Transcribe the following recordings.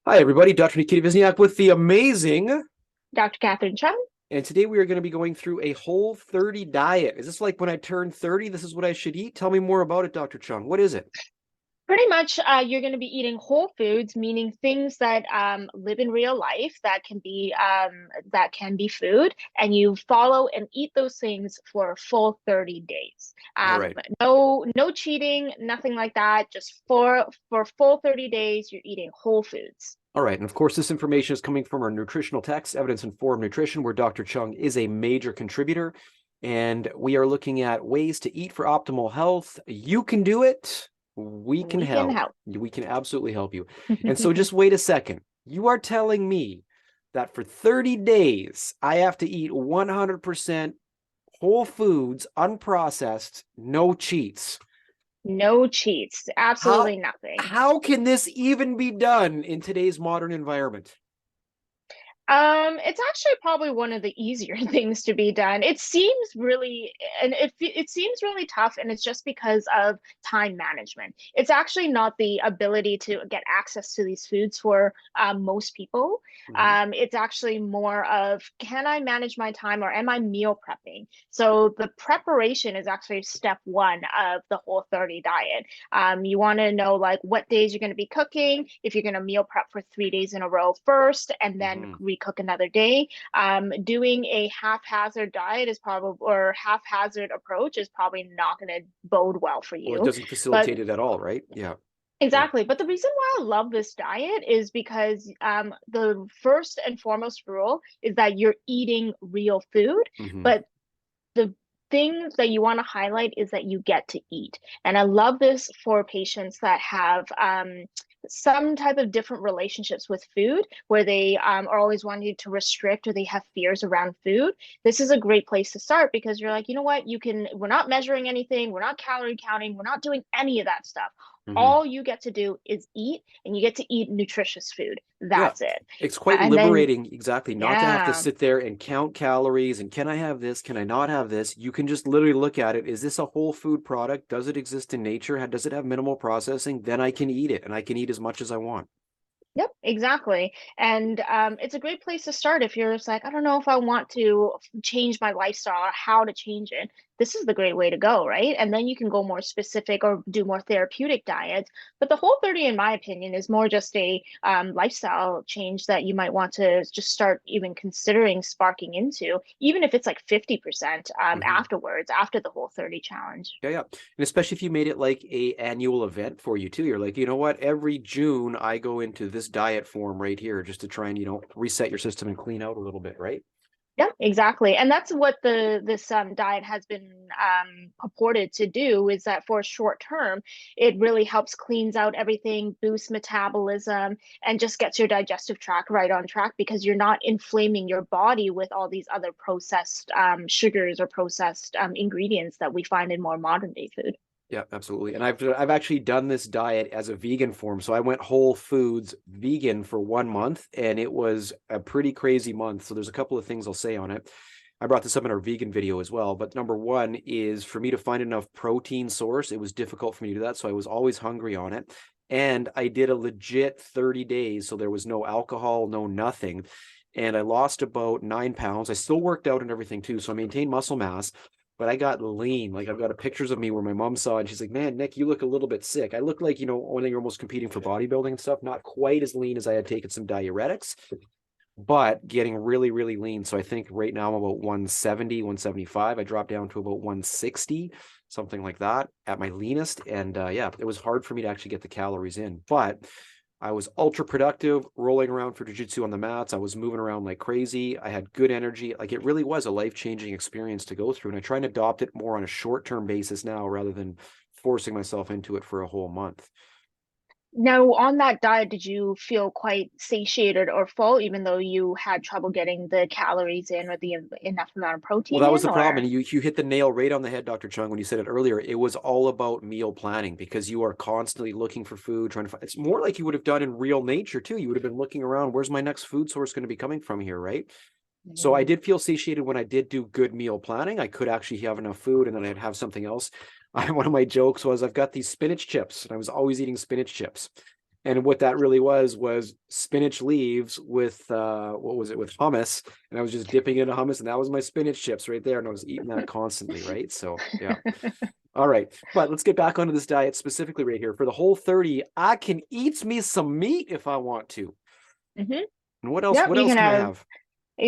Hi, everybody. Dr. Nikita Vizniak with the amazing. Dr. Catherine Chung. And today we are going to be going through a Whole 30 diet. Is this like when I turn 30, this is what I should eat? Tell me more about it, Dr. Chung. What is it? Pretty much, you're going to be eating whole foods, meaning things that live in real life that can be food, and you follow and eat those things for a full 30 days. All right. No cheating, nothing like that. Just for full 30 days, you're eating whole foods. All right. And of course, this information is coming from our nutritional text, Evidence Informed Nutrition, where Dr. Chung is a major contributor. And we are looking at ways to eat for optimal health. You can do it. We can We can help. help. We can absolutely help you. And so just wait a second. You are telling me that for 30 days, I have to eat 100% whole foods, unprocessed, no cheats. No cheats, How absolutely nothing. how can this even be done in today's modern environment? It's actually probably one of the easier things to be done. It seems really, and it seems really tough, and it's just because of time management. It's actually not the ability to get access to these foods for most people. Mhm. It's actually more of, can I manage my time or am I meal prepping? So the preparation is actually step one of the Whole 30 diet. You want to know like what days you're going to be cooking, if you're going to meal prep for 3 days in a row first, and then Mhm. recook another day. Doing a haphazard diet is probably, or haphazard approach is probably not going to bode well for Well, it you. doesn't But facilitate it at all, right? Yeah. Yeah. exactly. But the reason why I love this diet is because the first and foremost rule is that you're eating real food, Mhm. but the things that you want to highlight is that you get to eat. And I love this for patients that have some type of different relationships with food, where they are always wanting to restrict or they have fears around food. This is a great place to start because you're like, you know what, we're not measuring anything, we're not calorie counting, we're not doing any of that stuff. Mhm. All you get to do is eat, and you get to eat nutritious food. Yeah. That's it. It's quite And then, liberating, exactly, not to have to yeah. sit there and count calories and can I have this? Can I not have this? You can just literally look at it. Is this a whole food product? Does it exist in nature? Does it have minimal processing? Then I can eat it and I can eat as much as I want. Yep, exactly. And it's a great place to start if you're just like, I don't know if I want to change my lifestyle or how to change it. This is the great way to go, right? And then you can go more specific or do more therapeutic diets. But the Whole 30, in my opinion, is more just a lifestyle change that you might want to just start even considering sparking into, even if it's like 50% Mhm. afterwards, after the Whole 30 challenge. Yeah, yeah. And especially if you made it like a annual event for you too. You're like, you know what? Every June I go into this diet form right here just to try and, reset your system and clean out a little bit, right? Yeah, exactly. And that's what this diet has been purported to do, is that for short term, it really helps cleans out everything, boosts metabolism, and just gets your digestive tract right on track because you're not inflaming your body with all these other processed sugars or processed ingredients that we find in more modern day food. Yeah, absolutely. And I've actually done this diet as a vegan form. So I went whole foods vegan for 1 month and it was a pretty crazy month. So there's a couple of things I'll say on it. I brought this up in our vegan video as well, but number one is for me to find enough protein source, it was difficult for me to do that. So I was always hungry on it. And I did a legit 30 days. So there was no alcohol, no nothing. And I lost about 9 pounds. I still worked out and everything too. So I maintained muscle mass, but I got lean. Like I've got pictures of me where my mom saw it and she's like, man, Nick, you look a little bit sick. I look like, when you're almost competing for bodybuilding and stuff, not quite as lean as I had taken some diuretics, but getting really, really lean. So I think right now I'm about 170, 175. I dropped down to about 160, something like that at my leanest. And yeah, it was hard for me to actually get the calories in, but I was ultra productive, rolling around for jiu-jitsu on the mats. I was moving around like crazy. I had good energy. Like it really was a life-changing experience to go through. And I try and adopt it more on a short-term basis now rather than forcing myself into it for a whole month. Now, on that diet, did you feel quite satiated or full, even though you had trouble getting the calories in or the enough amount of Well, protein that was in, the problem. or? And you hit the nail right on the head, Dr. Chung, when you said it earlier. It was all about meal planning because you are constantly looking for food, trying to find it's more like you would have done in real nature too. You would have been looking around, where's my next food source going to be coming from here, right? So I Mhm. did feel satiated when I did do good meal planning. I could actually have enough food and then I'd have something else. One of my jokes was I've got these spinach chips and I was always eating spinach chips. And what that really was spinach leaves with what was it, with hummus, and I was just dipping into hummus, and that was my spinach chips right there, and I was eating that constantly, right? So yeah. All right, but let's get back onto this diet specifically right here. For the Whole30, I can eat me some meat if I want to. Hmm. And what else? Yep, What you else can can I have have?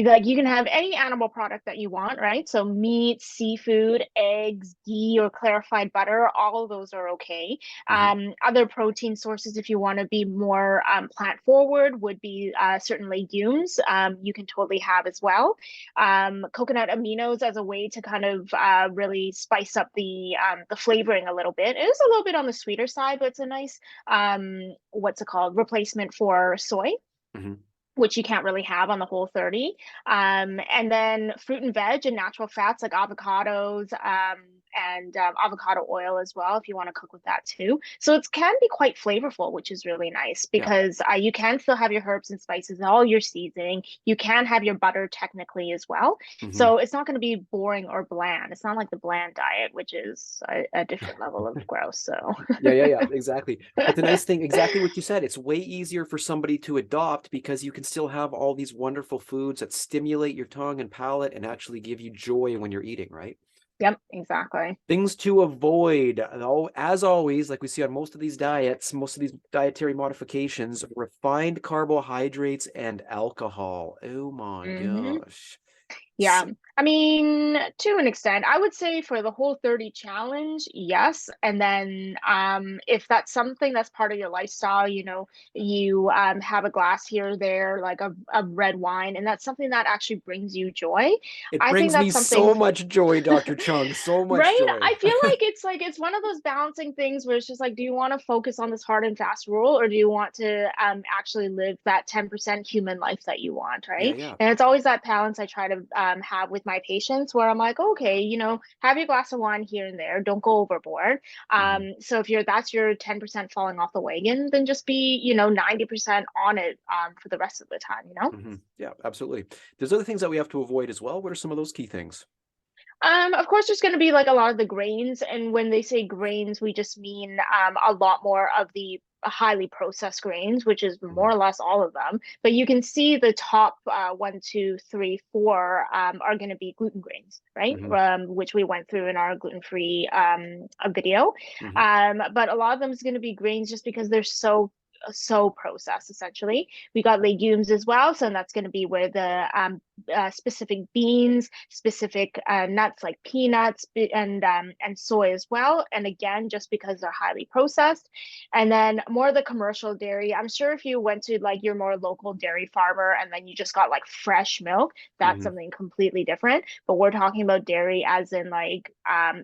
like you can have any animal product that you want, right? So meat, seafood, eggs, ghee, or clarified butter, all of those are okay. Hmm. Other protein sources, if you want to be more plant forward, would be certain legumes. You can totally have as well. Coconut aminos as a way to kind of really spice up the flavoring a little bit. It is a little bit on the sweeter side, but it's a nice what's it called, replacement for soy, Hmm. which you can't really have on the Whole30. And then fruit and veg and natural fats like avocados, and avocado oil as well, if you want to cook with that too. So it can be quite flavorful, which is really nice Yeah. because you can still have your herbs and spices and all your seasoning. You can have your butter technically as well. Hmm. So it's not going to be boring or bland. It's not like the bland diet, which is a different level of gross. So Yeah, exactly. But the nice thing, exactly what you said, it's way easier for somebody to adopt because you can still have all these wonderful foods that stimulate your tongue and palate and actually give you joy when you're eating, right? yep, exactly. Things to avoid, though, as always, like we see on most of these diets, most of these dietary modifications, refined carbohydrates and alcohol. Oh my Hmm. gosh. Yeah. I mean, to an extent, I would say for the Whole30 challenge, yes. And then if that's something that's part of your lifestyle, you have a glass here or there, like a red wine, and that's something that actually brings you joy. It I think brings me that's so something. much joy, Dr. Chung, so much Right? joy. I feel like it's one of those balancing things where it's just like, do you want to focus on this hard and fast rule, or do you want to actually live that 10% human life that you want, Yeah, right? yeah. And it's always that balance I try to have with my patients where I'm like, okay, have your glass of wine here and there, don't go overboard. Hmm. So if that's your 10% falling off the wagon, then just be, 90% on it for the rest of the time. Hmm. Yeah, absolutely. There's other things that we have to avoid as well. What are some of those key things? Of course, there's going to be like a lot of the grains, and when they say grains, we just mean a lot more of the highly processed grains, which is more Hmm. or less all of them. But you can see the top one, two, three, four are going to be gluten grains, right? Hmm. Which we went through in our gluten-free video. Hmm. But a lot of them is going to be grains just because they're so processed essentially. We got legumes as well, so that's going to be where the specific beans, specific nuts like peanuts and soy as well. And again, just because they're highly processed. And then more of the commercial dairy. I'm sure if you went to like your more local dairy farmer and then you just got like fresh milk, that's Hmm. something completely different. But we're talking about dairy as in like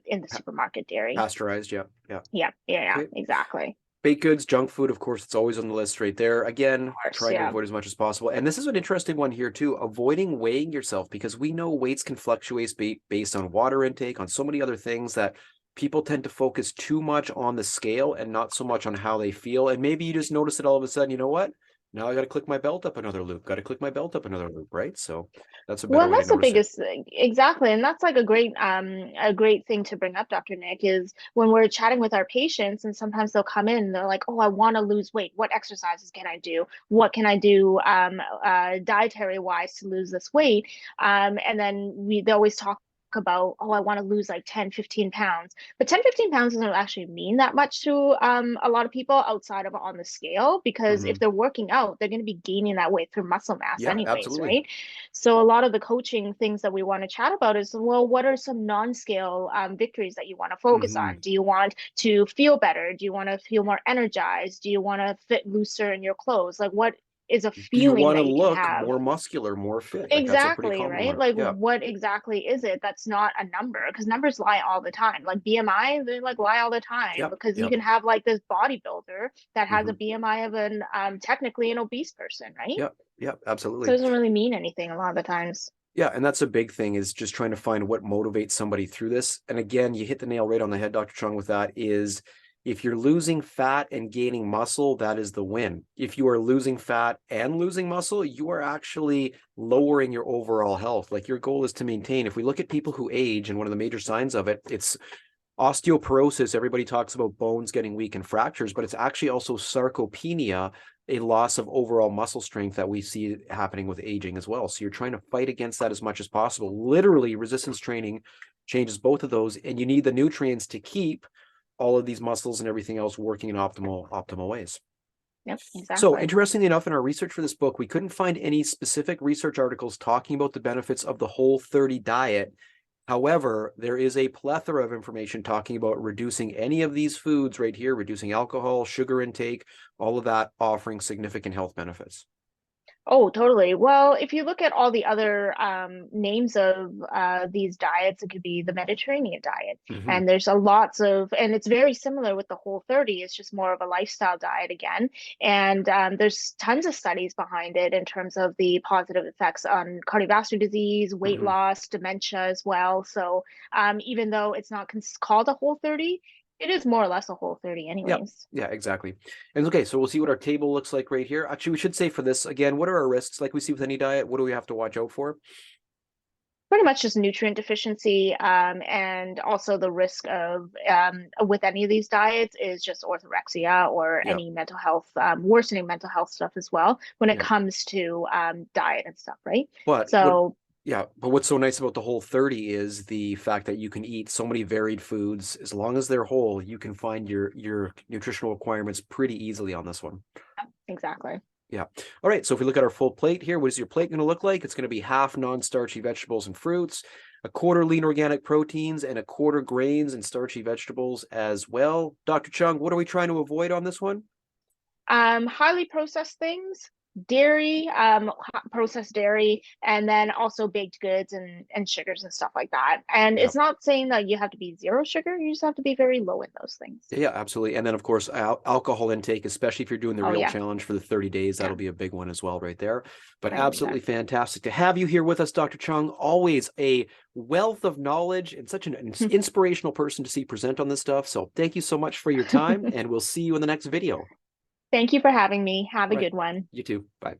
in the supermarket dairy. Pasteurized, yeah, yeah. Yeah, Okay. exactly. Baked goods, junk food, of course, it's always on the list right there. Again, Of course, trying to yeah. avoid as much as possible. And this is an interesting one here too, avoiding weighing yourself because we know weights can fluctuate based on water intake, on so many other things that people tend to focus too much on the scale and not so much on how they feel. And maybe you just notice it all of a sudden, you know what? Now I got to click my belt up another loop, got to click my belt up another loop, right? So that's a Well, better and way to that's the notice it. biggest thing. Exactly. And that's like a great thing to bring up, Dr. Nick, is when we're chatting with our patients and sometimes they'll come in and they're like, "Oh, I want to lose weight. What exercises can I do? What can I do dietary wise to lose this weight?" And then they always talk about, "Oh, I want to lose like 10, 15 pounds." But 10, 15 pounds doesn't actually mean that much to a lot of people outside of on the scale, because if Hmm. they're working out, they're going to be gaining that weight through muscle mass Yeah, anyways, absolutely. right? So a lot of the coaching things that we want to chat about is, well, what are some non-scale victories that you want to focus Hmm. on? Do you want to feel better? Do you want to feel more energized? Do you want to fit looser in your clothes? Like, what is a Do you feeling want to that you can look have? more muscular, more fit? Like that's a pretty Exactly, common right? one. Like, Yeah. what exactly is it that's not a number? Because numbers lie all the time. Like BMI, they like lie all the time Yep. because you Yep. can have like this bodybuilder that has a Hmm. BMI of an technically an obese person, right? Yep. Yep. So it Absolutely. doesn't really mean anything a lot of the times. Yeah, and that's a big thing is just trying to find what motivates somebody through this. And again, you hit the nail right on the head, Dr. Chung, with that is if you're losing fat and gaining muscle, that is the win. If you are losing fat and losing muscle, you are actually lowering your overall health. Like your goal is to maintain. If we look at people who age, and one of the major signs of it, it's Osteoporosis, everybody talks about bones getting weak and fractures, but it's actually also sarcopenia, a loss of overall muscle strength that we see happening with aging as well. So you're trying to fight against that as much as possible. Literally, resistance training changes both of those, and you need the nutrients to keep all of these muscles and everything else working in optimal ways. Yep, So exactly. interestingly enough, in our research for this book, we couldn't find any specific research articles talking about the benefits of the Whole30 diet. However, there is a plethora of information talking about reducing any of these foods right here, reducing alcohol, sugar intake, all of that offering significant health benefits. Oh, totally. Well, if you look at all the other names of these diets, it could be the Mediterranean diet. Mm-hmm. And there's a lots of, and it's very similar with the Whole30. It's just more of a lifestyle diet again. And there's tons of studies behind it in terms of the positive effects on cardiovascular disease, weight Mm-hmm. loss, dementia as well. So even though it's not called a Whole30, it is more or less a Whole30 Yep. anyways. Yeah, exactly. And okay, so we'll see what our table looks like right here. Actually, we should say for this again, what are our risks? Like we see with any diet, what do we have to watch out for? Pretty much just nutrient deficiency, and also the risk of with any of these diets is just orthorexia or Yeah. any mental health, worsening mental health stuff as well when it Yeah. comes to diet and stuff, right? But what So Yeah, but what's so nice about the Whole30 is the fact that you can eat so many varied foods. As long as they're whole, you can find your nutritional requirements pretty easily on this one. exactly. Yeah. All right. So if we look at our full plate here, what is your plate going to look like? It's going to be half non-starchy vegetables and fruits, a quarter lean organic proteins, and a quarter grains and starchy vegetables as well. Dr. Chung, what are we trying to avoid on this one? Highly processed things, dairy, processed dairy, and then also baked goods and sugars and stuff like that. And Yeah. it's not saying that you have to be zero sugar, you just have to be very low in those things. Yeah, absolutely. And then, of course, alcohol intake, especially if you're doing the Oh real yeah, challenge for the 30 days, yeah, that'll be a big one as well, right there. But right, absolutely exactly. fantastic to have you here with us, Dr. Chung. Always a wealth of knowledge and such an inspirational person to see present on this stuff. So thank you so much for your time, and we'll see you in the next video. Thank you for having me. Have All a right. good one. You too. Bye.